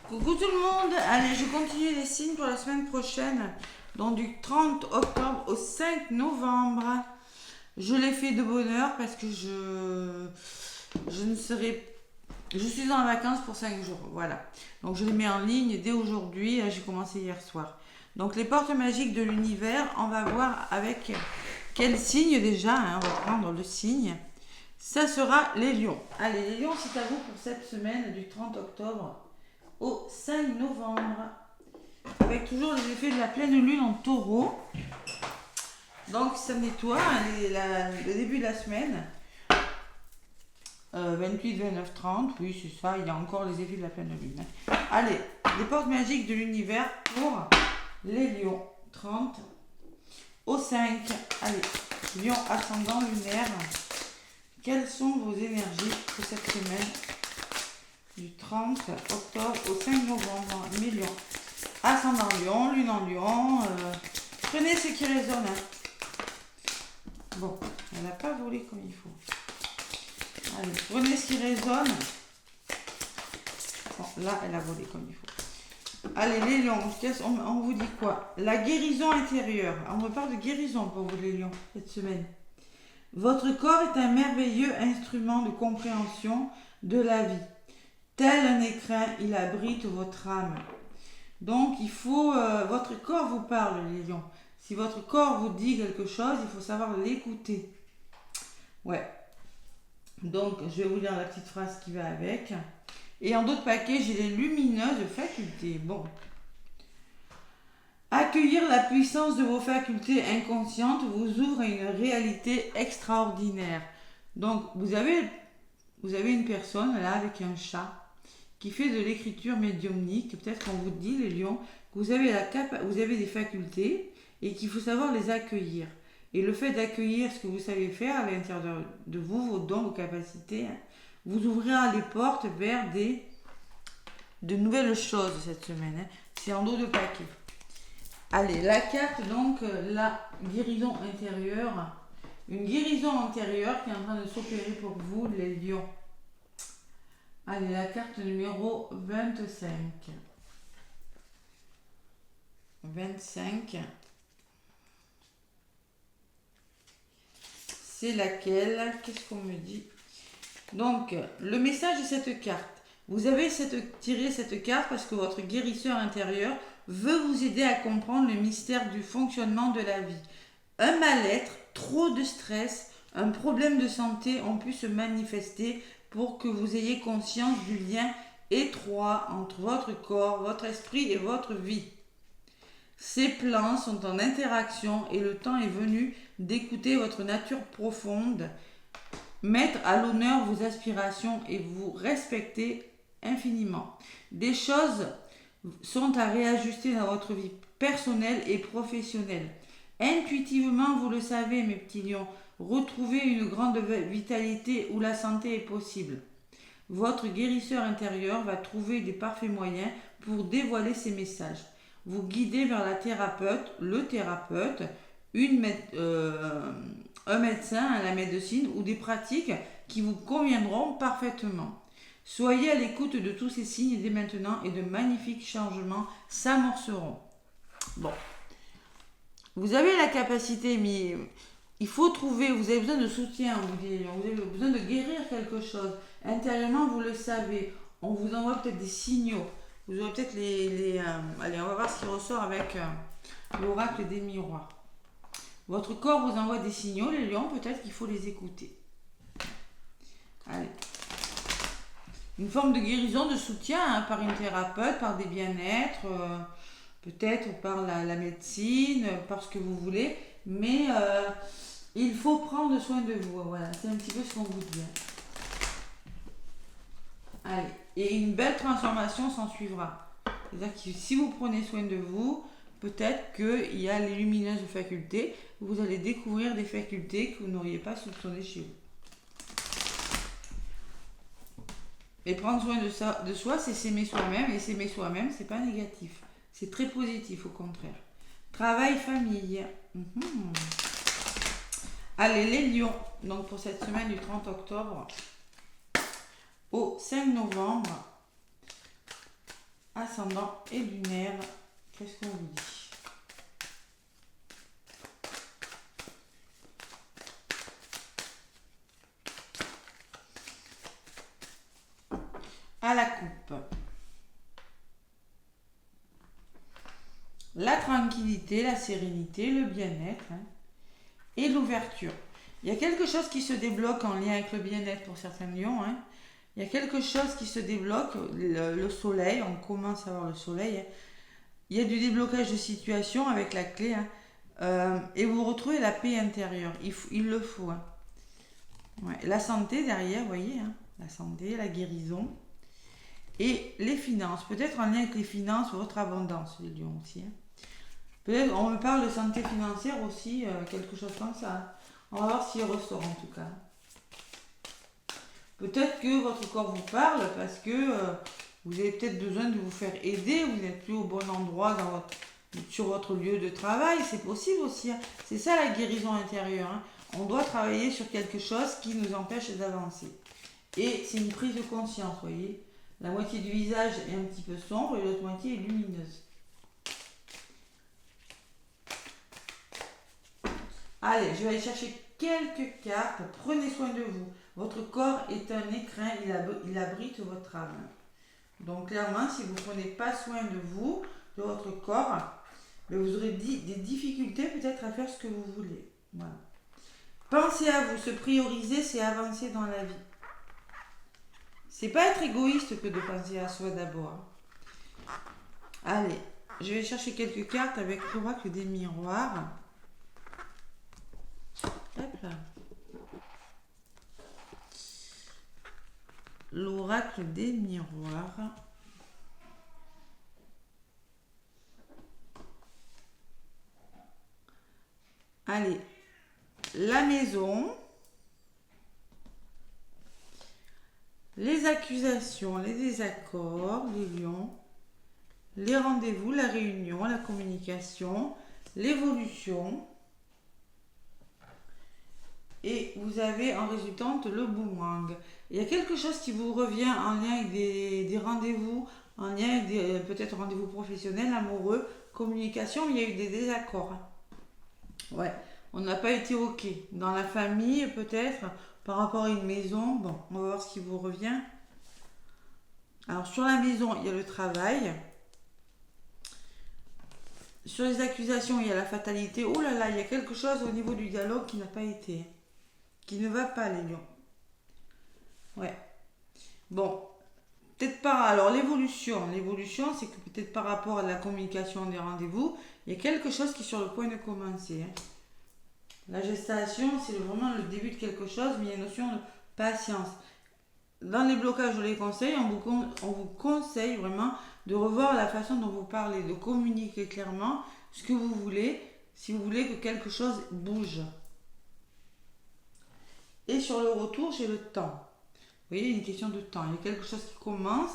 Coucou tout le monde, allez je continue les signes pour la semaine prochaine, donc du 30 octobre au 5 novembre. Je l'ai fait de bonne heure parce que je ne serai, je suis en vacances pour 5 jours, voilà. Donc je les mets en ligne dès aujourd'hui, j'ai commencé hier soir. Donc les portes magiques de l'univers, on va voir avec quel signe déjà, on va prendre le signe. Ça sera les lions. Allez les lions, c'est à vous pour cette semaine du 30 octobre au 5 novembre, avec toujours les effets de la pleine lune en taureau. Donc ça nettoie le début de la semaine. 28, 29, 30, oui c'est ça, il y a encore les effets de la pleine lune. Allez, les portes magiques de l'univers pour les lions, 30 au 5. Allez, lion ascendant lunaire, quelles sont vos énergies pour cette semaine du 30 octobre au 5 novembre, mes lions. Ascendant lion, lune en lion, prenez ce qui résonne. Bon, elle n'a pas volé comme il faut. Allez, prenez ce qui résonne. Bon, là, elle a volé comme il faut. Allez, les lions, on vous dit quoi? La guérison intérieure. On reparle de guérison pour vous, les lions, cette semaine. Votre corps est un merveilleux instrument de compréhension de la vie. Tel un écrin, il abrite votre âme. Donc, il faut... votre corps vous parle, les lions. Si votre corps vous dit quelque chose, il faut savoir l'écouter. Ouais. Donc, je vais vous lire la petite phrase qui va avec. Et en d'autres paquets, j'ai les lumineuses facultés. Bon. Accueillir la puissance de vos facultés inconscientes vous ouvre à une réalité extraordinaire. Donc, vous avez une personne, là, avec un chat, qui fait de l'écriture médiumnique. Peut-être qu'on vous dit, les lions, que vous avez des facultés et qu'il faut savoir les accueillir. Et le fait d'accueillir ce que vous savez faire à l'intérieur de vous, vos dons, vos capacités, vous ouvrira les portes vers de nouvelles choses cette semaine. C'est en dos de paquet. Allez, la carte, donc, la guérison intérieure. Une guérison intérieure qui est en train de s'opérer pour vous, les lions. Allez, la carte numéro 25. 25. C'est laquelle? Qu'est-ce qu'on me dit? Donc, le message de cette carte. Vous avez tiré cette carte parce que votre guérisseur intérieur veut vous aider à comprendre le mystère du fonctionnement de la vie. Un mal-être, trop de stress, un problème de santé ont pu se manifester pour que vous ayez conscience du lien étroit entre votre corps, votre esprit et votre vie. Ces plans sont en interaction et le temps est venu d'écouter votre nature profonde, mettre à l'honneur vos aspirations et vous respecter infiniment. Des choses sont à réajuster dans votre vie personnelle et professionnelle. Intuitivement, vous le savez, mes petits lions, retrouvez une grande vitalité où la santé est possible. Votre guérisseur intérieur va trouver des parfaits moyens pour dévoiler ces messages. Vous guidez vers la thérapeute, le thérapeute, un médecin, la médecine ou des pratiques qui vous conviendront parfaitement. Soyez à l'écoute de tous ces signes dès maintenant et de magnifiques changements s'amorceront. Bon, vous avez la capacité, mais il faut trouver, vous avez besoin de soutien, vous avez besoin de guérir quelque chose. Intérieurement, vous le savez. On vous envoie peut-être des signaux. Vous aurez peut-être allez, on va voir ce qui ressort avec l'oracle des miroirs. Votre corps vous envoie des signaux, les lions, peut-être qu'il faut les écouter. Allez. Une forme de guérison, de soutien par une thérapeute, par des bien-être, peut-être par la médecine, par ce que vous voulez. Mais il faut prendre soin de vous. Voilà, c'est un petit peu ce qu'on vous dit. Allez. Et une belle transformation s'en suivra. C'est-à-dire que si vous prenez soin de vous, peut-être qu'il y a les lumineuses facultés. Vous allez découvrir des facultés que vous n'auriez pas soupçonnées chez vous. Et prendre soin de soi, c'est s'aimer soi-même. Et s'aimer soi-même, c'est pas négatif. C'est très positif, au contraire. Travail, famille. Allez, les lions. Donc, pour cette semaine du 30 octobre au 5 novembre, ascendant et lunaire, qu'est-ce qu'on vous dit? À la coupe. La tranquillité, la sérénité, le bien-être, hein, et l'ouverture. Il y a quelque chose qui se débloque en lien avec le bien-être pour certains lions. Hein. Il y a quelque chose qui se débloque, le soleil, on commence à voir le soleil. Hein. Il y a du déblocage de situation avec la clé. Hein. Et vous retrouvez la paix intérieure. Il le faut. Hein. Ouais. La santé derrière, vous voyez. Hein. La santé, la guérison. Et les finances. Peut-être en lien avec les finances, votre abondance, les lions aussi. Hein. Peut-être on me parle de santé financière aussi, quelque chose comme ça. Hein. On va voir s'il ressort en tout cas. Peut-être que votre corps vous parle parce que vous avez peut-être besoin de vous faire aider, vous n'êtes plus au bon endroit sur votre lieu de travail, c'est possible aussi. Hein. C'est ça la guérison intérieure. Hein. On doit travailler sur quelque chose qui nous empêche d'avancer. Et c'est une prise de conscience, vous voyez. La moitié du visage est un petit peu sombre et l'autre moitié est lumineuse. Allez, je vais aller chercher quelques cartes. Prenez soin de vous. Votre corps est un écrin, il abrite votre âme. Donc clairement, si vous ne prenez pas soin de vous, de votre corps, vous aurez des difficultés peut-être à faire ce que vous voulez. Voilà. Pensez à vous, se prioriser, c'est avancer dans la vie. C'est pas être égoïste que de penser à soi d'abord. Allez, je vais chercher quelques cartes avec l'oracle des miroirs. Hop là. L'oracle des miroirs. Allez, la maison, les accusations, les désaccords, les lions, les rendez-vous, la réunion, la communication, l'évolution. Et vous avez en résultante le boomerang. Il y a quelque chose qui vous revient en lien avec des rendez-vous, en lien avec peut-être rendez-vous professionnels, amoureux, communication, il y a eu des désaccords. Ouais, on n'a pas été OK. Dans la famille, peut-être, par rapport à une maison, bon, on va voir ce qui vous revient. Alors, sur la maison, il y a le travail. Sur les accusations, il y a la fatalité. Oh là là, il y a quelque chose au niveau du dialogue qui n'a pas été, qui ne va pas, les lions. Ouais. Bon, peut-être pas. Alors, l'évolution, c'est que peut-être par rapport à la communication des rendez-vous, il y a quelque chose qui est sur le point de commencer. Hein. La gestation, c'est vraiment le début de quelque chose, mais il y a une notion de patience. Dans les blocages ou les conseils, on vous conseille vraiment de revoir la façon dont vous parlez, de communiquer clairement ce que vous voulez, si vous voulez que quelque chose bouge. Et sur le retour, j'ai le temps. Vous voyez, il y a une question de temps. Il y a quelque chose qui commence,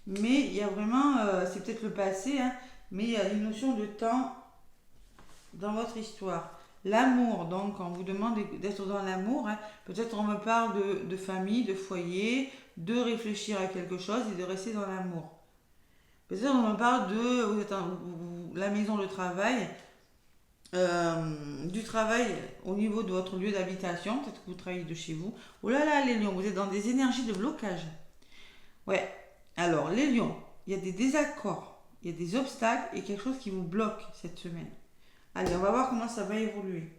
mais il y a vraiment, c'est peut-être le passé, hein, mais il y a une notion de temps dans votre histoire. L'amour, donc on vous demande d'être dans l'amour, hein. Peut-être on me parle de famille, de foyer, de réfléchir à quelque chose et de rester dans l'amour. Peut-être on me parle de vous êtes la maison, le travail, du travail au niveau de votre lieu d'habitation, peut-être que vous travaillez de chez vous. Oh là là, les lions, vous êtes dans des énergies de blocage. Ouais, alors les lions, il y a des désaccords, il y a des obstacles et quelque chose qui vous bloque cette semaine. Allez, on va voir comment ça va évoluer.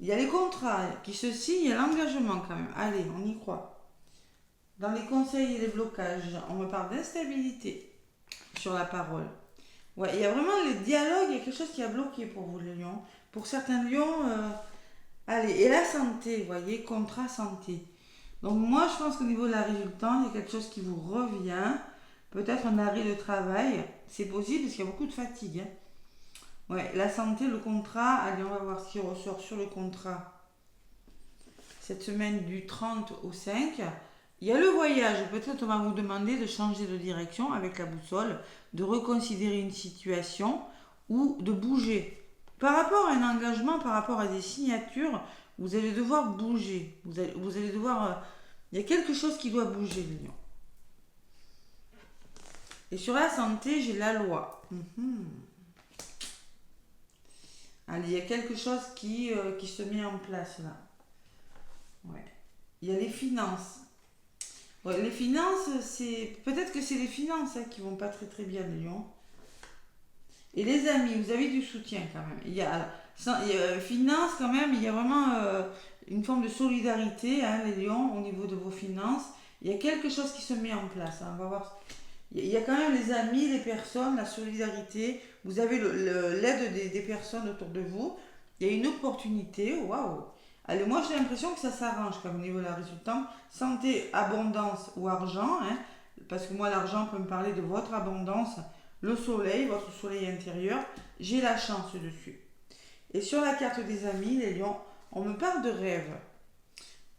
Il y a les contrats qui se signent, il y a l'engagement quand même. Allez, on y croit. Dans les conseils et les blocages, on me parle d'instabilité sur la parole. Ouais, il y a vraiment le dialogue, il y a quelque chose qui a bloqué pour vous les lions. Pour certains lions, allez, et la santé, vous voyez, contrat santé. Donc moi, je pense qu'au niveau de la résultante, il y a quelque chose qui vous revient. Peut-être un arrêt de travail. C'est possible parce qu'il y a beaucoup de fatigue. Hein. Ouais, la santé, le contrat, allez, on va voir ce qui ressort sur le contrat. Cette semaine du 30 au 5, il y a le voyage. Peut-être on va vous demander de changer de direction avec la boussole, de reconsidérer une situation ou de bouger. Par rapport à un engagement, par rapport à des signatures, vous allez devoir bouger. Vous allez devoir... il y a quelque chose qui doit bouger, les lions. Et sur la santé, j'ai la loi. Allez, il y a quelque chose qui se met en place là. Ouais. Il y a les finances. Ouais, les finances, c'est peut-être que c'est les finances qui vont pas très très bien, les lions. Et les amis, vous avez du soutien quand même. Finances quand même, il y a vraiment une forme de solidarité, hein, les lions, au niveau de vos finances. Il y a quelque chose qui se met en place, hein, on va voir. Il y a quand même les amis, les personnes, la solidarité. Vous avez l'aide des personnes autour de vous. Il y a une opportunité, waouh. Allez, moi j'ai l'impression que ça s'arrange comme au niveau de la résultante. Santé, abondance ou argent, hein, parce que moi l'argent peut me parler de votre abondance, le soleil, votre soleil intérieur. J'ai la chance dessus. Et sur la carte des amis, les lions, on me parle de rêve.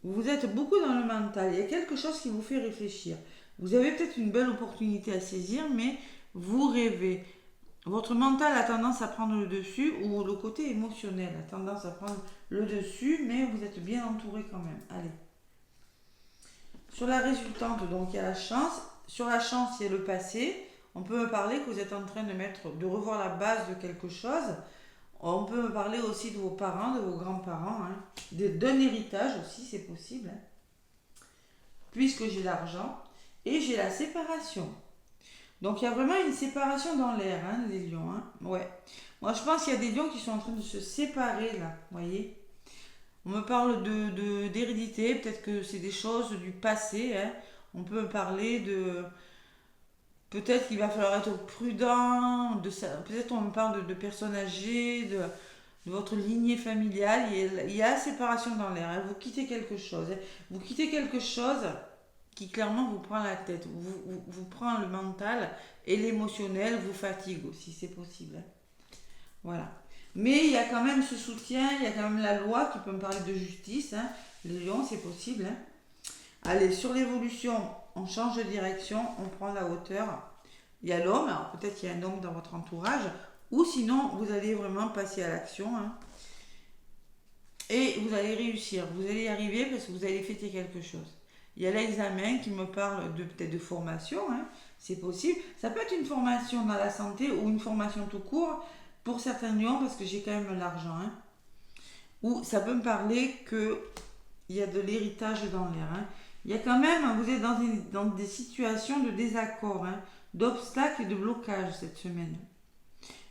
Vous êtes beaucoup dans le mental. Il y a quelque chose qui vous fait réfléchir. Vous avez peut-être une belle opportunité à saisir, mais vous rêvez. Votre mental a tendance à prendre le dessus, ou le côté émotionnel a tendance à prendre le dessus, mais vous êtes bien entouré quand même. Allez. Sur la résultante, donc il y a la chance. Sur la chance, il y a le passé. On peut me parler que vous êtes en train de revoir la base de quelque chose. On peut me parler aussi de vos parents, de vos grands-parents, hein. D'un héritage aussi, c'est possible. Hein. Puisque j'ai l'argent. Et j'ai la séparation. Donc il y a vraiment une séparation dans l'air, hein, les lions. Hein. Ouais. Moi je pense qu'il y a des lions qui sont en train de se séparer là, vous voyez. On me parle d'hérédité, peut-être que c'est des choses du passé. Hein. On peut me parler de... Peut-être qu'il va falloir être prudent, peut-être on me parle de personnes âgées, de votre lignée familiale. Il y a séparation dans l'air. Hein. Vous quittez quelque chose. Hein. Vous quittez quelque chose qui clairement vous prend la tête, vous prend le mental et l'émotionnel, vous fatigue aussi, c'est possible. Hein. Voilà. Mais il y a quand même ce soutien, il y a quand même la loi qui peut me parler de justice. Hein. Les lions, c'est possible. Hein. Allez, sur l'évolution, on change de direction, on prend la hauteur. Il y a l'homme, alors peut-être qu'il y a un homme dans votre entourage, ou sinon vous allez vraiment passer à l'action. Hein. Et vous allez réussir, vous allez y arriver parce que vous allez fêter quelque chose. Il y a l'examen qui me parle peut-être de formation, hein, c'est possible. Ça peut être une formation dans la santé ou une formation tout court pour certains lions parce que j'ai quand même l'argent. Hein. Ou ça peut me parler qu'il y a de l'héritage dans l'air. Hein. Il y a quand même, vous êtes dans des situations de désaccord, hein, d'obstacles et de blocages cette semaine.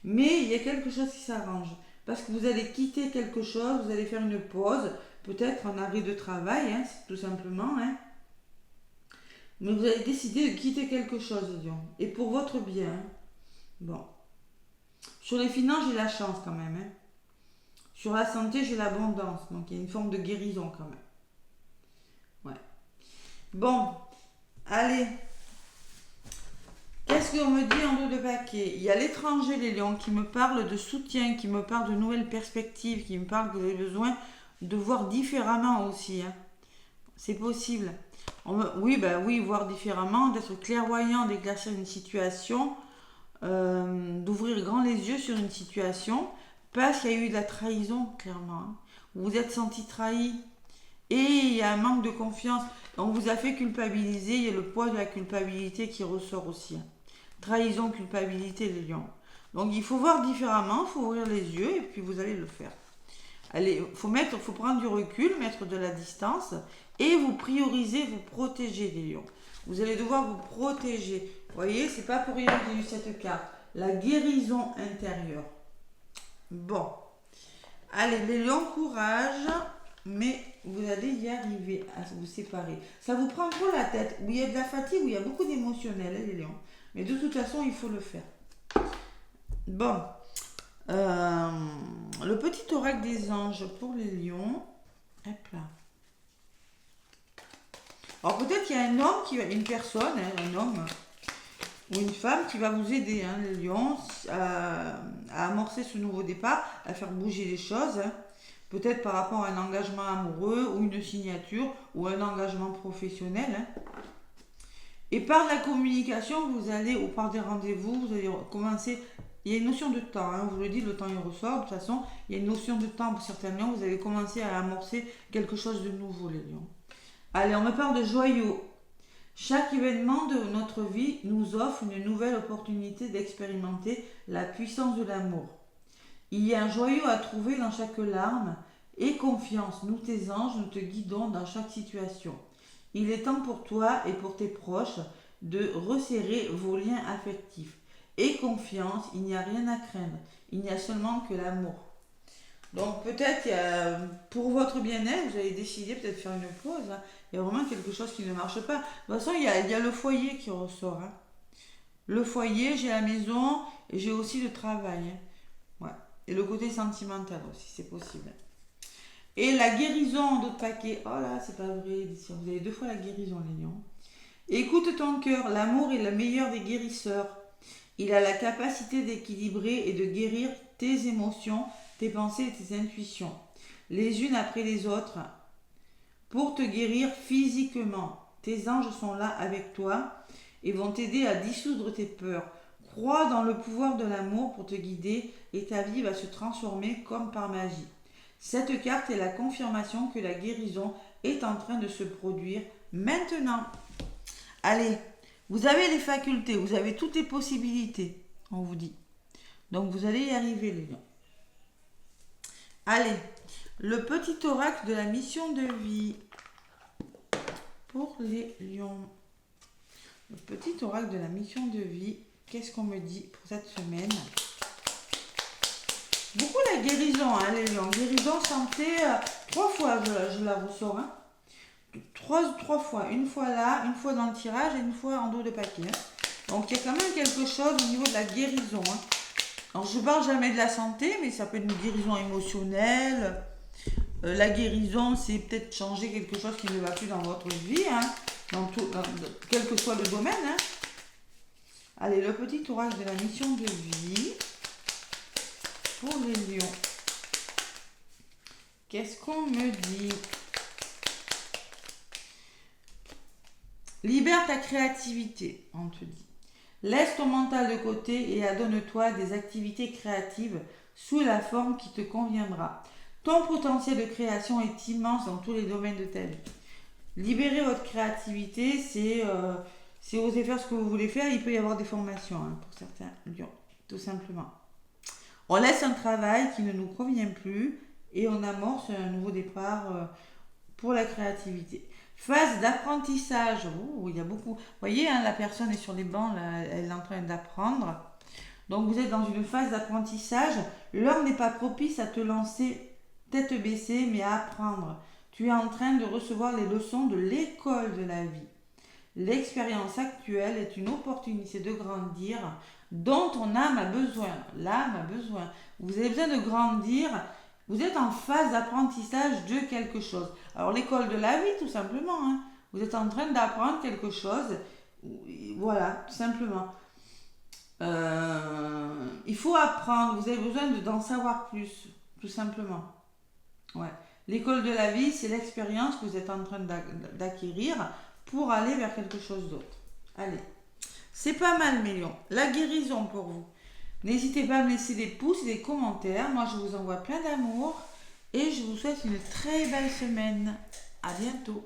Mais il y a quelque chose qui s'arrange. Parce que vous allez quitter quelque chose, vous allez faire une pause, peut-être un arrêt de travail, hein, tout simplement. Hein. Mais vous allez décider de quitter quelque chose, Lion. Et pour votre bien. Hein. Bon. Sur les finances, j'ai la chance quand même. Hein. Sur la santé, j'ai l'abondance. Donc il y a une forme de guérison quand même. Ouais. Bon. Allez. Qu'est-ce qu'on me dit en dos de paquet? Il y a l'étranger, les lions, qui me parle de soutien, qui me parle de nouvelles perspectives, qui me parle que vous avez besoin de voir différemment aussi. Hein. C'est possible. Oui, voir différemment, d'être clairvoyant, d'éclaircir une situation, d'ouvrir grand les yeux sur une situation, parce qu'il y a eu de la trahison, clairement. Hein. Vous vous êtes senti trahi et il y a un manque de confiance. On vous a fait culpabiliser, il y a le poids de la culpabilité qui ressort aussi. Hein. Trahison, culpabilité, les lions. Donc il faut voir différemment, il faut ouvrir les yeux et puis vous allez le faire. Allez, faut prendre du recul, mettre de la distance et vous priorisez, vous protéger les lions. Vous allez devoir vous protéger. Vous voyez, c'est pas pour rien que j'ai eu cette carte. La guérison intérieure. Bon. Allez, les lions, courage. Mais vous allez y arriver à vous séparer. Ça vous prend trop la tête. Où il y a de la fatigue, où il y a beaucoup d'émotionnel, hein, les lions. Mais de toute façon, il faut le faire. Bon. Le petit oracle des anges pour les lions. Hop là. Alors peut-être qu'il y a une personne, hein, un homme ou une femme qui va vous aider, hein, les lions, à amorcer ce nouveau départ, à faire bouger les choses. Hein. Peut-être par rapport à un engagement amoureux ou une signature ou un engagement professionnel. Hein. Et par la communication, vous allez, ou par des rendez-vous, vous allez commencer. Il y a une notion de temps, hein, on vous le dit, le temps il ressort. De toute façon, il y a une notion de temps pour certains lions. Vous allez commencer à amorcer quelque chose de nouveau, les lions. Allez, on me parle de joyaux. Chaque événement de notre vie nous offre une nouvelle opportunité d'expérimenter la puissance de l'amour. Il y a un joyau à trouver dans chaque larme. Aie confiance, nous tes anges, nous te guidons dans chaque situation. Il est temps pour toi et pour tes proches de resserrer vos liens affectifs. Aie confiance, il n'y a rien à craindre, il n'y a seulement que l'amour. Donc peut-être pour votre bien-être, vous allez décider peut-être de faire une pause. Hein. Il y a vraiment quelque chose qui ne marche pas. De toute façon, il y a le foyer qui ressort. Hein. Le foyer, j'ai la maison et j'ai aussi le travail. Hein. Ouais. Et le côté sentimental aussi, c'est possible. Et la guérison d'autres paquets. Oh là, c'est pas vrai. Vous avez 2 fois la guérison, les lions. Écoute ton cœur. L'amour est le meilleur des guérisseurs. Il a la capacité d'équilibrer et de guérir tes émotions, tes pensées et tes intuitions, les unes après les autres, pour te guérir physiquement. Tes anges sont là avec toi et vont t'aider à dissoudre tes peurs. Crois dans le pouvoir de l'amour pour te guider et ta vie va se transformer comme par magie. Cette carte est la confirmation que la guérison est en train de se produire maintenant. Allez, vous avez les facultés, vous avez toutes les possibilités, on vous dit. Donc vous allez y arriver, les lions. Allez, le petit oracle de la mission de vie pour les lions. Le petit oracle de la mission de vie, qu'est-ce qu'on me dit pour cette semaine? Beaucoup la guérison, hein, les lions. Guérison, santé, 3 fois je la ressors. Hein. 3 fois. Une fois là, une fois dans le tirage et une fois en dos de paquet. Hein. Donc il y a quand même quelque chose au niveau de la guérison. Hein. Alors je ne parle jamais de la santé, mais ça peut être une guérison émotionnelle. La guérison, c'est peut-être changer quelque chose qui ne va plus dans votre vie, hein, quel que soit le domaine. Hein. Allez, le petit oracle de la mission de vie pour les lions. Qu'est-ce qu'on me dit? Libère ta créativité, on te dit. Laisse ton mental de côté et adonne-toi des activités créatives sous la forme qui te conviendra. Ton potentiel de création est immense dans tous les domaines de ta vie. Libérer votre créativité, c'est oser faire ce que vous voulez faire. Il peut y avoir des formations hein, pour certains lions, tout simplement. On laisse un travail qui ne nous convient plus et on amorce un nouveau départ pour la créativité. Phase d'apprentissage. Oh, il y a beaucoup. Vous voyez, hein, la personne est sur les bancs, là, elle est en train d'apprendre. Donc vous êtes dans une phase d'apprentissage. L'heure n'est pas propice à te lancer tête baissée, mais à apprendre. Tu es en train de recevoir les leçons de l'école de la vie. L'expérience actuelle est une opportunité de grandir dont ton âme a besoin. L'âme a besoin. Vous avez besoin de grandir. Vous êtes en phase d'apprentissage de quelque chose. Alors l'école de la vie, tout simplement. Hein. Vous êtes en train d'apprendre quelque chose. Voilà, tout simplement. Il faut apprendre. Vous avez besoin d'en savoir plus, tout simplement. Ouais. L'école de la vie, c'est l'expérience que vous êtes en train d'acquérir pour aller vers quelque chose d'autre. Allez, c'est pas mal, mes lions. La guérison pour vous. N'hésitez pas à me laisser des pouces et des commentaires. Moi, je vous envoie plein d'amour et je vous souhaite une très belle semaine. À bientôt.